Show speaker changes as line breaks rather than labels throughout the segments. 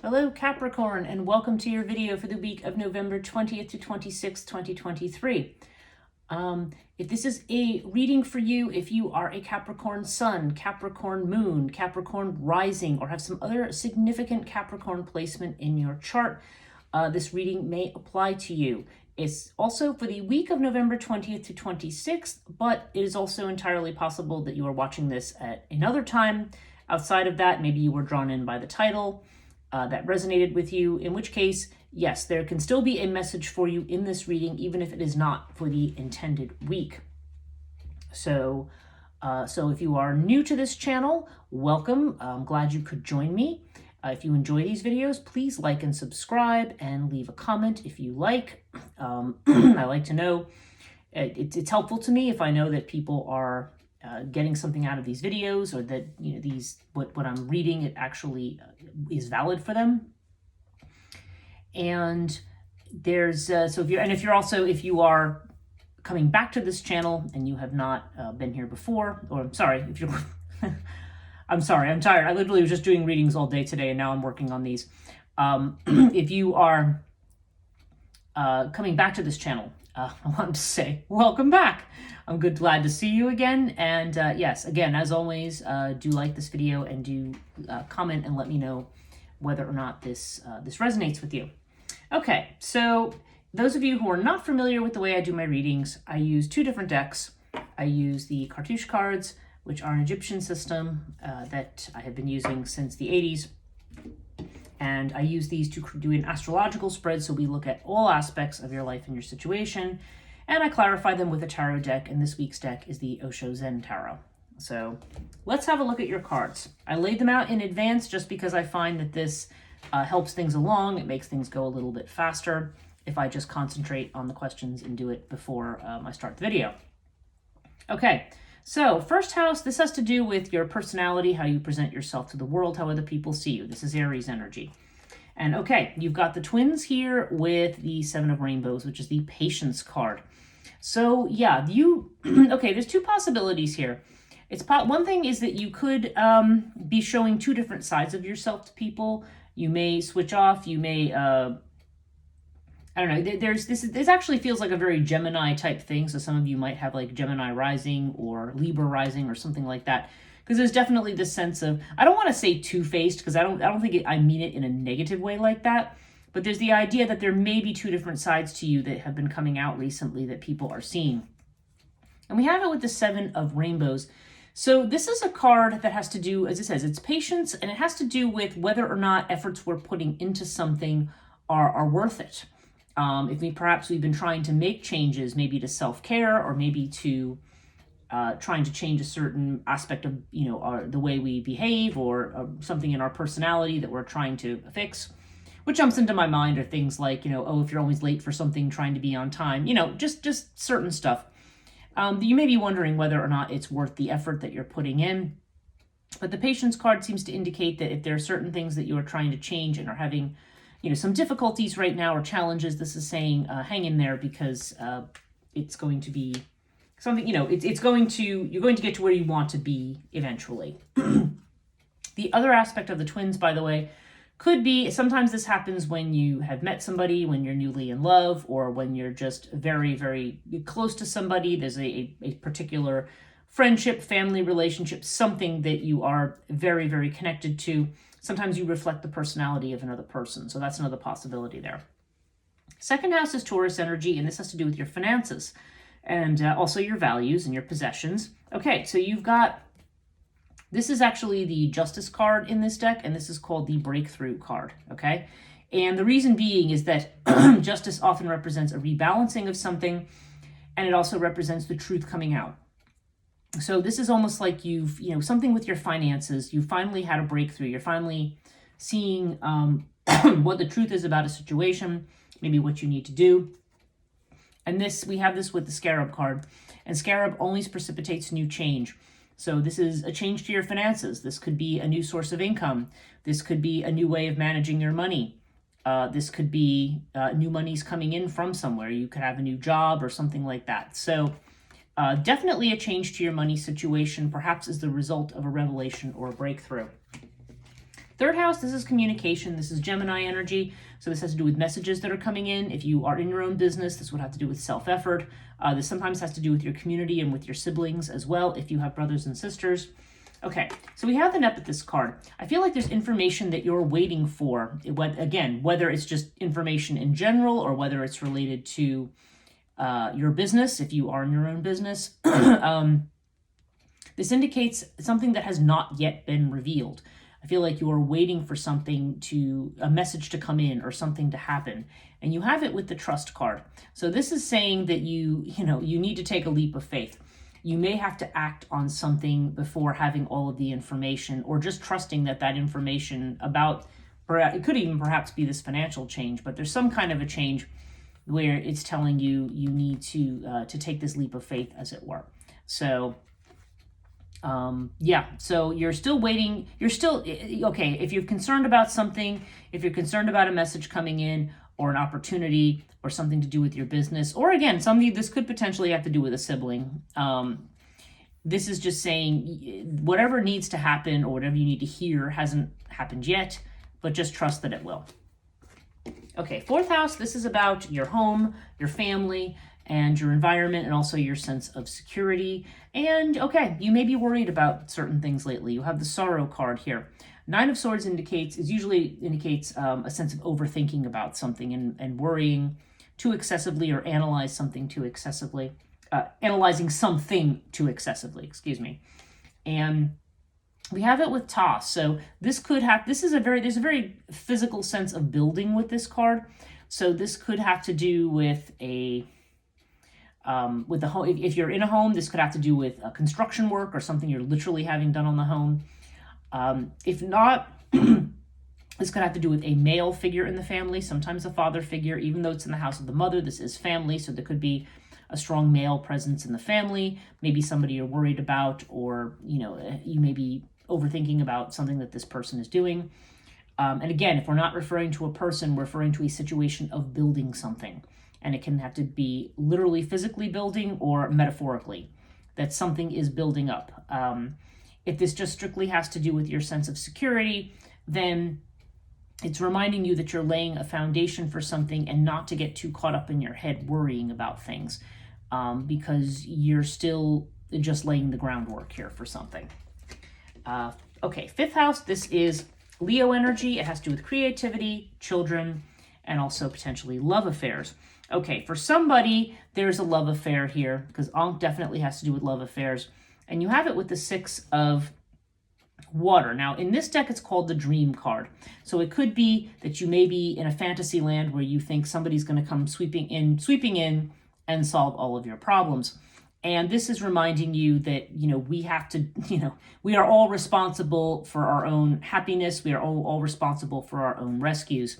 Hello Capricorn, and welcome to your video for the week of November 20th to 26th, 2023. If this is a reading for you, if you are a Capricorn Sun, Capricorn Moon, Capricorn Rising, or have some other significant Capricorn placement in your chart, this reading may apply to you. It's also for the week of November 20th to 26th, but it is also entirely possible that you are watching this at another time. Outside of that, maybe you were drawn in by the title that resonated with you, in which case, yes, there can still be a message for you in this reading, even if it is not for the intended week. So if you are new to this channel, welcome. I'm glad you could join me. If you enjoy these videos, please like and subscribe and leave a comment if you like. I like to know. It's helpful to me if I know that people are getting something out of these videos, or that what I'm reading, it actually is valid for them. And there's if you are coming back to this channel and you have not been here before, or I'm sorry if you're I'm sorry, I'm tired. I literally was just doing readings all day today, and now I'm working on these. If you are coming back to this channel, I wanted to say welcome back. I'm glad to see you again. And yes, again, as always, do like this video and do comment and let me know whether or not this resonates with you. Okay, so those of you who are not familiar with the way I do my readings, I use two different decks. I use the Cartouche cards, which are an Egyptian system that I have been using since the 80s. And I use these to do an astrological spread, so we look at all aspects of your life and your situation, and I clarify them with a tarot deck, and this week's deck is the Osho Zen Tarot. So let's have a look at your cards. I laid them out in advance just because I find that this helps things along. It makes things go a little bit faster if I just concentrate on the questions and do it before I start the video. Okay. So, first house, this has to do with your personality, how you present yourself to the world, how other people see you. This is Aries energy. And okay, you've got the twins here with the Seven of Rainbows, which is the Patience card. So, yeah, okay, there's two possibilities here. One thing is that you could be showing two different sides of yourself to people. You may switch off, you may I don't know, this actually feels like a very Gemini type thing. So some of you might have like Gemini rising or Libra rising or something like that. Because there's definitely this sense of, I don't want to say two-faced, because I don't think I mean it in a negative way like that. But there's the idea that there may be two different sides to you that have been coming out recently that people are seeing. And we have it with the Seven of Rainbows. So this is a card that has to do, as it says, it's patience, and it has to do with whether or not efforts we're putting into something are worth it. If perhaps we've been trying to make changes, maybe to self-care, or maybe to trying to change a certain aspect of, the way we behave, or something in our personality that we're trying to fix. What jumps into my mind are things like, oh, if you're always late for something, trying to be on time, just certain stuff. You may be wondering whether or not it's worth the effort that you're putting in. But the Patience card seems to indicate that if there are certain things that you are trying to change and are having some difficulties right now or challenges, this is saying hang in there, because it's going to be something, you're going to get to where you want to be eventually. The other aspect of the twins, by the way, could be sometimes this happens when you have met somebody, when you're newly in love, or when you're just very, very close to somebody. There's a particular friendship, family relationship, something that you are very, very connected to. Sometimes you reflect the personality of another person. So that's another possibility there. Second house is Taurus energy, and this has to do with your finances and also your values and your possessions. Okay, so this is actually the Justice card in this deck, and this is called the Breakthrough card, okay? And the reason being is that Justice often represents a rebalancing of something, and it also represents the truth coming out. So this is almost like you've, something with your finances, you finally had a breakthrough. You're finally seeing what the truth is about a situation, maybe what you need to do. And we have this with the Scarab card, and Scarab always precipitates new change. So this is a change to your finances. This could be a new source of income. This could be a new way of managing your money. This could be new monies coming in from somewhere. You could have a new job or something like that. So definitely a change to your money situation, perhaps as the result of a revelation or a breakthrough. Third house, this is communication. This is Gemini energy. So this has to do with messages that are coming in. If you are in your own business, this would have to do with self-effort. This sometimes has to do with your community and with your siblings as well, if you have brothers and sisters. Okay, so we have the Nepenthes card. I feel like there's information that you're waiting for. Again, whether it's just information in general or whether it's related to your business, if you are in your own business. This indicates something that has not yet been revealed. I feel like you are waiting for a message to come in or something to happen. And you have it with the Trust card. So this is saying that you need to take a leap of faith. You may have to act on something before having all of the information, or just trusting that information it could even perhaps be this financial change, but there's some kind of a change where it's telling you need to take this leap of faith, as it were. So so you're still waiting. You're still, okay, if you're concerned about something, if you're concerned about a message coming in or an opportunity or something to do with your business, or again, this could potentially have to do with a sibling. This is just saying whatever needs to happen or whatever you need to hear hasn't happened yet, but just trust that it will. Okay, fourth house, this is about your home, your family, and your environment, and also your sense of security. And okay, you may be worried about certain things lately. You have the Sorrow card here. Nine of Swords usually indicates a sense of overthinking about something and worrying too excessively, or analyzing something too excessively, excuse me. And we have it with Toss. So there's a very physical sense of building with this card. So this could have to do with with the home. If you're in a home, this could have to do with construction work or something you're literally having done on the home. If not, this could have to do with a male figure in the family, sometimes a father figure. Even though it's in the house of the mother, this is family, so there could be a strong male presence in the family, maybe somebody you're worried about, or you may be overthinking about something that this person is doing. And again, if we're not referring to a person, we're referring to a situation of building something. And it can have to be literally physically building or metaphorically, that something is building up. If this just strictly has to do with your sense of security, then it's reminding you that you're laying a foundation for something, and not to get too caught up in your head worrying about things, because you're still just laying the groundwork here for something. Okay, fifth house, this is Leo energy. It has to do with creativity, children, and also potentially love affairs. Okay, for somebody, there's a love affair here, because Ankh definitely has to do with love affairs. And you have it with the Six of Water. Now, in this deck, it's called the Dream card. So it could be that you may be in a fantasy land where you think somebody's going to come sweeping in and solve all of your problems. And this is reminding you that, we have to, we are all responsible for our own happiness. We are all responsible for our own rescues.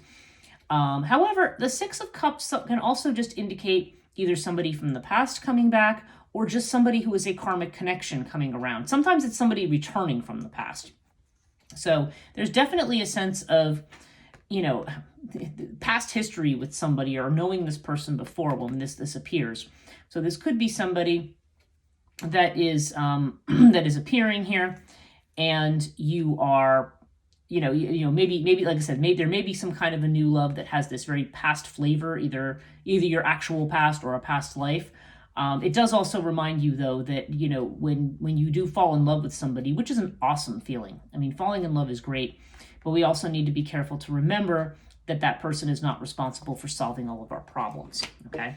However, the Six of Cups can also just indicate either somebody from the past coming back, or just somebody who is a karmic connection coming around. Sometimes it's somebody returning from the past. So there's definitely a sense of, past history with somebody, or knowing this person before when this appears. So this could be somebody that is that is appearing here, and you are, maybe like I said, maybe there may be some kind of a new love that has this very past flavor, either your actual past or a past life. It does also remind you, though, that, when you do fall in love with somebody, which is an awesome feeling. I mean, falling in love is great, but we also need to be careful to remember that that person is not responsible for solving all of our problems, okay?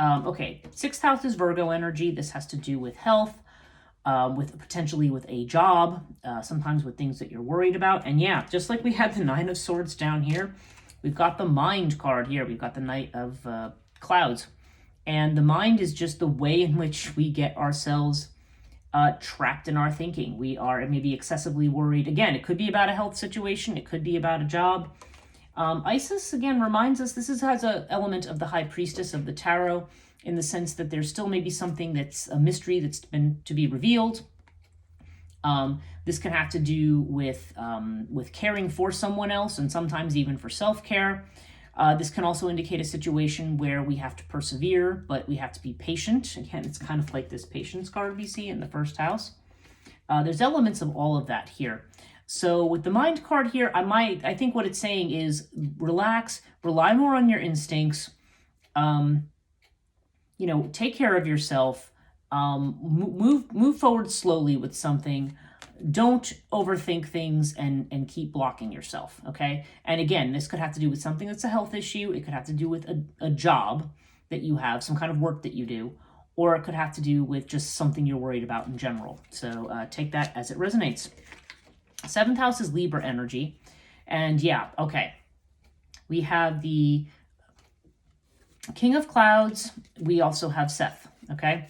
Okay, sixth house is Virgo energy. This has to do with health, potentially with a job, sometimes with things that you're worried about. And yeah, just like we had the Nine of Swords down here, we've got the Mind card here. We've got the Knight of Clouds. And the mind is just the way in which we get ourselves trapped in our thinking. We are maybe excessively worried. Again, it could be about a health situation. It could be about a job. Isis, again, reminds us has an element of the High Priestess of the Tarot, in the sense that there's still maybe something that's a mystery that's been to be revealed. This can have to do with caring for someone else, and sometimes even for self-care. This can also indicate a situation where we have to persevere, but we have to be patient. Again, it's kind of like this patience card we see in the first house. There's elements of all of that here. So with the mind card here, I think what it's saying is relax, rely more on your instincts, you know, take care of yourself, move forward slowly with something. Don't overthink things and keep blocking yourself, okay? And again, this could have to do with something that's a health issue. It could have to do with a job that you have, some kind of work that you do, or it could have to do with just something you're worried about in general. So take that as it resonates. 7th house is Libra energy. And yeah, okay. We have the King of Clouds. We also have Seth, okay?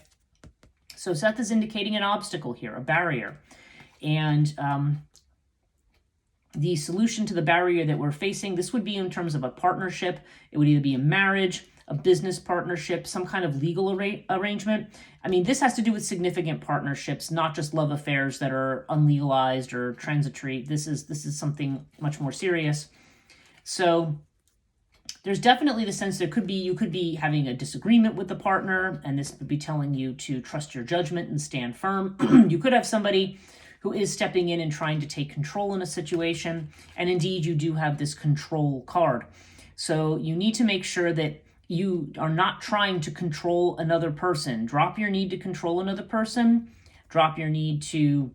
So Seth is indicating an obstacle here, a barrier. And the solution to the barrier that we're facing, this would be in terms of a partnership. It would either be a marriage, a business partnership, some kind of legal arrangement. I mean, this has to do with significant partnerships, not just love affairs that are unlegalized or transitory. This is something much more serious. So there's definitely the sense you could be having a disagreement with the partner, and this would be telling you to trust your judgment and stand firm. You could have somebody who is stepping in and trying to take control in a situation, and indeed you do have this control card. So you need to make sure that you are not trying to control another person. Drop your need to control another person. Drop your need to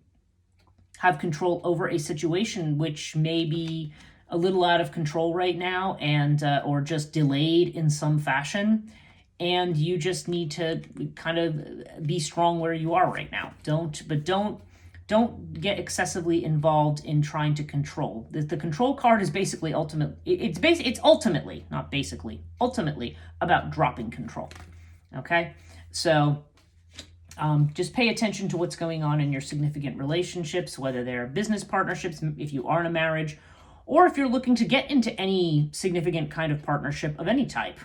have control over a situation which may be a little out of control right now, and or just delayed in some fashion. And you just need to kind of be strong where you are right now. Don't get excessively involved in trying to control. The control card is basically it's ultimately, not basically, ultimately about dropping control. Okay? So just pay attention to what's going on in your significant relationships, whether they're business partnerships, if you are in a marriage, or if you're looking to get into any significant kind of partnership of any type.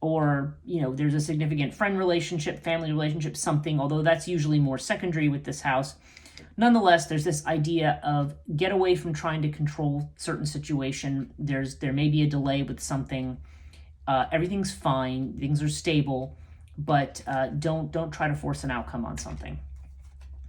Or, you know, there's a significant friend relationship, family relationship, something, although that's usually more secondary with this house. Nonetheless, there's this idea of get away from trying to control certain situation. There may be a delay with something. Everything's fine. Things are stable, but don't try to force an outcome on something.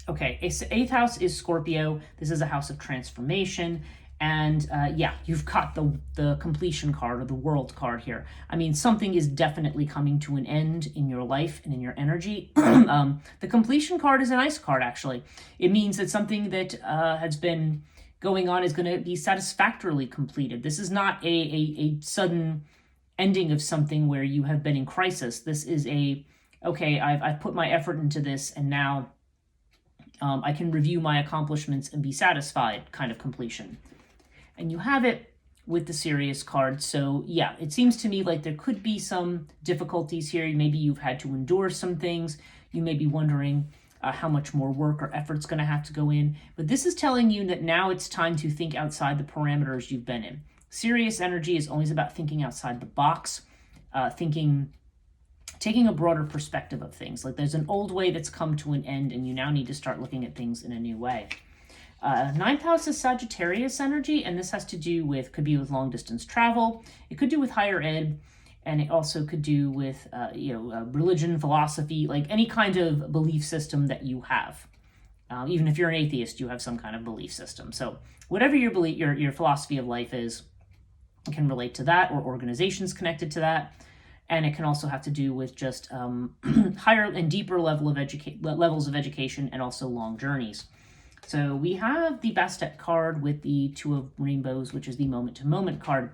Okay, 8th house is Scorpio. This is a house of transformation. And yeah, you've got the completion card or the world card here. I mean, something is definitely coming to an end in your life and in your energy. The completion card is a nice card, actually. It means that something that has been going on is going to be satisfactorily completed. This is not a sudden ending of something where you have been in crisis. This is okay, I've put my effort into this, and now I can review my accomplishments and be satisfied kind of completion. And you have it with the Sirius card. So yeah, it seems to me like there could be some difficulties here. Maybe you've had to endure some things. You may be wondering how much more work or effort's going to have to go in. But this is telling you that now it's time to think outside the parameters you've been in. Sirius energy is always about thinking outside the box, taking a broader perspective of things. Like there's an old way that's come to an end, and you now need to start looking at things in a new way. 9th house is Sagittarius energy, and this has to do with, could be with long distance travel. It could do with higher ed, and it also could do with, religion, philosophy, like any kind of belief system that you have. Even if you're an atheist, you have some kind of belief system. So whatever your belief, your philosophy of life is, it can relate to that, or organizations connected to that. And it can also have to do with just higher and deeper levels of education, and also long journeys. So we have the Bastet card with the 2 of Rainbows, which is the moment-to-moment card.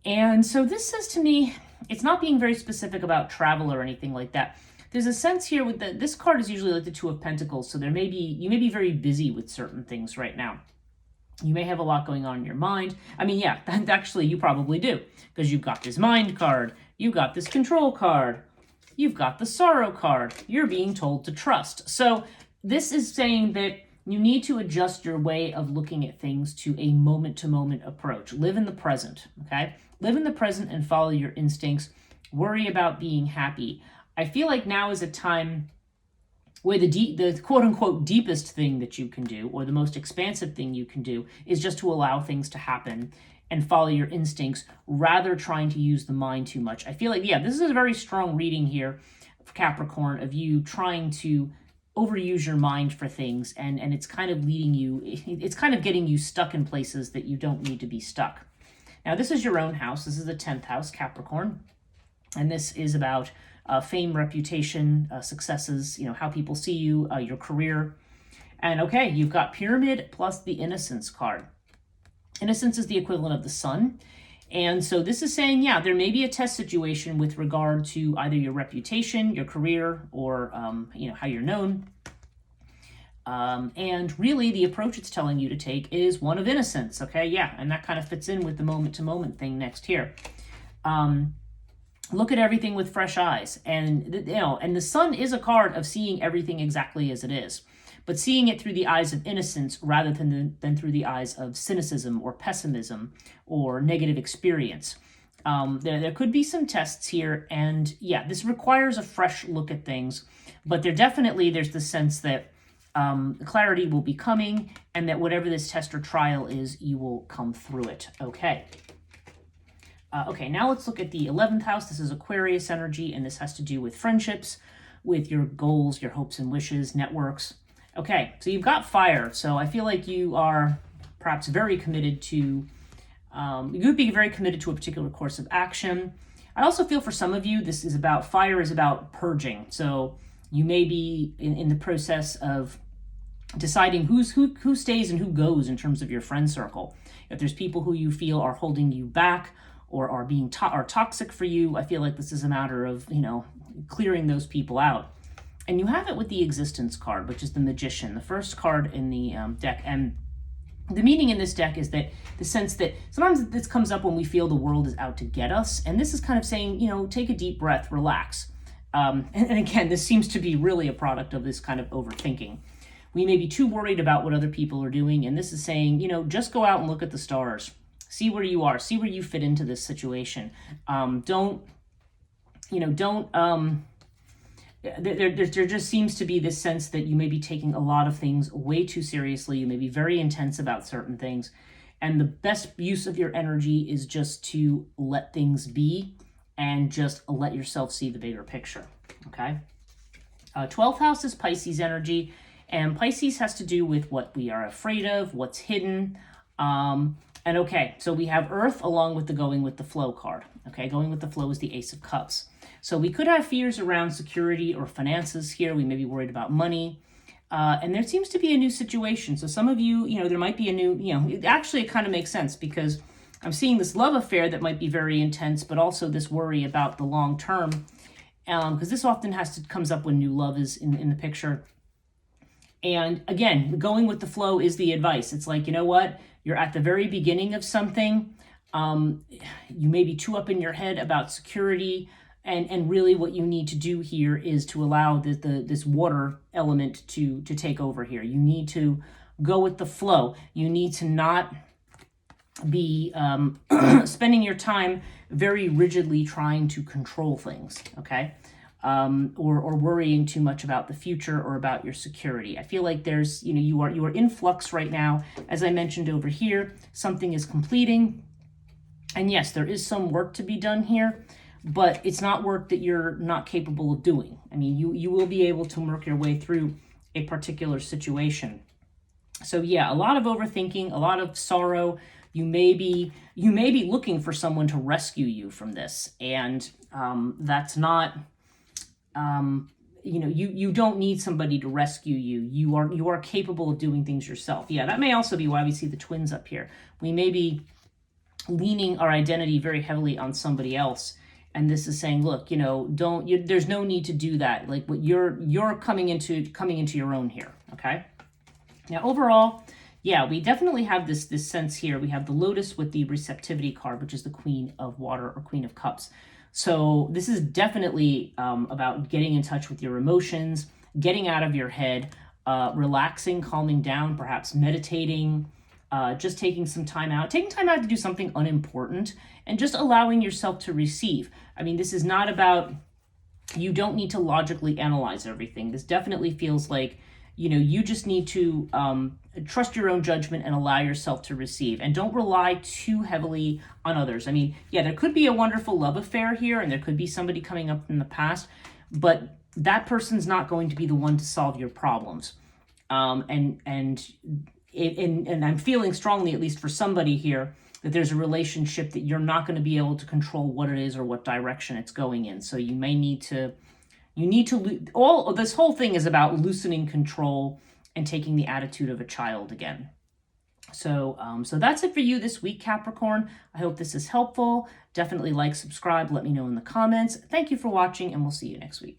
And so this says to me, it's not being very specific about travel or anything like that. There's a sense here with this card is usually like the 2 of Pentacles, so you may be very busy with certain things right now. You may have a lot going on in your mind. I mean, yeah, actually you probably do, because you've got this mind card, you've got this control card, you've got the sorrow card. You're being told to trust. So this is saying that you need to adjust your way of looking at things to a moment-to-moment approach. Live in the present, okay? Live in the present and follow your instincts. Worry about being happy. I feel like now is a time where the quote-unquote deepest thing that you can do, or the most expansive thing you can do, is just to allow things to happen and follow your instincts, rather trying to use the mind too much. I feel like, yeah, this is a very strong reading here for Capricorn, of you trying to overuse your mind for things, and it's kind of leading you, it's kind of getting you stuck in places that you don't need to be stuck. Now, this is your own house. This is the 10th house, Capricorn, and this is about fame, reputation, successes, how people see you, your career. And okay, you've got Pyramid plus the Innocence card. Innocence is the equivalent of the sun. And so this is saying, yeah, there may be a test situation with regard to either your reputation, your career, or how you're known. And really, the approach it's telling you to take is one of innocence. Okay, yeah, and that kind of fits in with the moment-to-moment thing next here. Look at everything with fresh eyes, and and the sun is a card of seeing everything exactly as it is, but seeing it through the eyes of innocence rather than through the eyes of cynicism or pessimism or negative experience. There could be some tests here, and yeah, this requires a fresh look at things, but there's the sense that clarity will be coming, and that whatever this test or trial is, you will come through it. Okay. Okay, now let's look at the 11th house. This is Aquarius energy, and this has to do with friendships, with your goals, your hopes and wishes, networks. Okay, so you've got fire, so I feel like you are perhaps very committed to, you would be very committed to a particular course of action. I also feel for some of you, fire is about purging. So you may be in the process of deciding who stays and who goes in terms of your friend circle. If there's people who you feel are holding you back, or are being are toxic for you, I feel like this is a matter of, clearing those people out. And you have it with the Existence card, which is the Magician, the first card in the deck. And the meaning in this deck is that the sense that sometimes this comes up when we feel the world is out to get us. And this is kind of saying, take a deep breath, relax. And again, this seems to be really a product of this kind of overthinking. We may be too worried about what other people are doing. And this is saying, just go out and look at the stars. See where you are. See where you fit into this situation. There just seems to be this sense that you may be taking a lot of things way too seriously. You may be very intense about certain things. And the best use of your energy is just to let things be and just let yourself see the bigger picture. Okay? 12th house is Pisces energy. And Pisces has to do with what we are afraid of, what's hidden. And okay, so we have Earth along with the Going with the Flow card. Okay, Going with the Flow is the Ace of Cups. So we could have fears around security or finances here. We may be worried about money. And there seems to be a new situation. So some of you, there might be a new, it kind of makes sense because I'm seeing this love affair that might be very intense, but also this worry about the long term. Because this often comes up when new love is in the picture. And again, going with the flow is the advice. It's like, you know what? You're at the very beginning of something. You may be too up in your head about security. And really what you need to do here is to allow this water element to take over here. You need to go with the flow. You need to not be spending your time very rigidly trying to control things, okay? Or worrying too much about the future or about your security. I feel like there's, you are in flux right now. As I mentioned over here, something is completing. And yes, there is some work to be done here, but it's not work that you're not capable of doing. I mean, you will be able to work your way through a particular situation. So yeah, a lot of overthinking, a lot of sorrow. You may be looking for someone to rescue you from this. And that's not... you don't need somebody to rescue you. You are capable of doing things yourself. Yeah, that may also be why we see the twins up here. We may be leaning our identity very heavily on somebody else. And this is saying, look, there's no need to do that. Like what you're coming into your own here. Okay. Now, overall, yeah, we definitely have this sense here. We have the Lotus with the receptivity card, which is the Queen of Water or Queen of Cups. So this is definitely about getting in touch with your emotions, getting out of your head, relaxing, calming down, perhaps meditating, just taking time out to do something unimportant, and just allowing yourself to receive. I mean, this is not about, you don't need to logically analyze everything. This definitely feels like, you just need to trust your own judgment and allow yourself to receive. And don't rely too heavily on others. I mean, yeah, there could be a wonderful love affair here, and there could be somebody coming up in the past, but that person's not going to be the one to solve your problems. And I'm feeling strongly, at least for somebody here, that there's a relationship that you're not going to be able to control what it is or what direction it's going in. So you may need to, this whole thing is about loosening control and taking the attitude of a child again. So that's it for you this week, Capricorn. I hope this is helpful. Definitely like, subscribe, let me know in the comments. Thank you for watching, and we'll see you next week.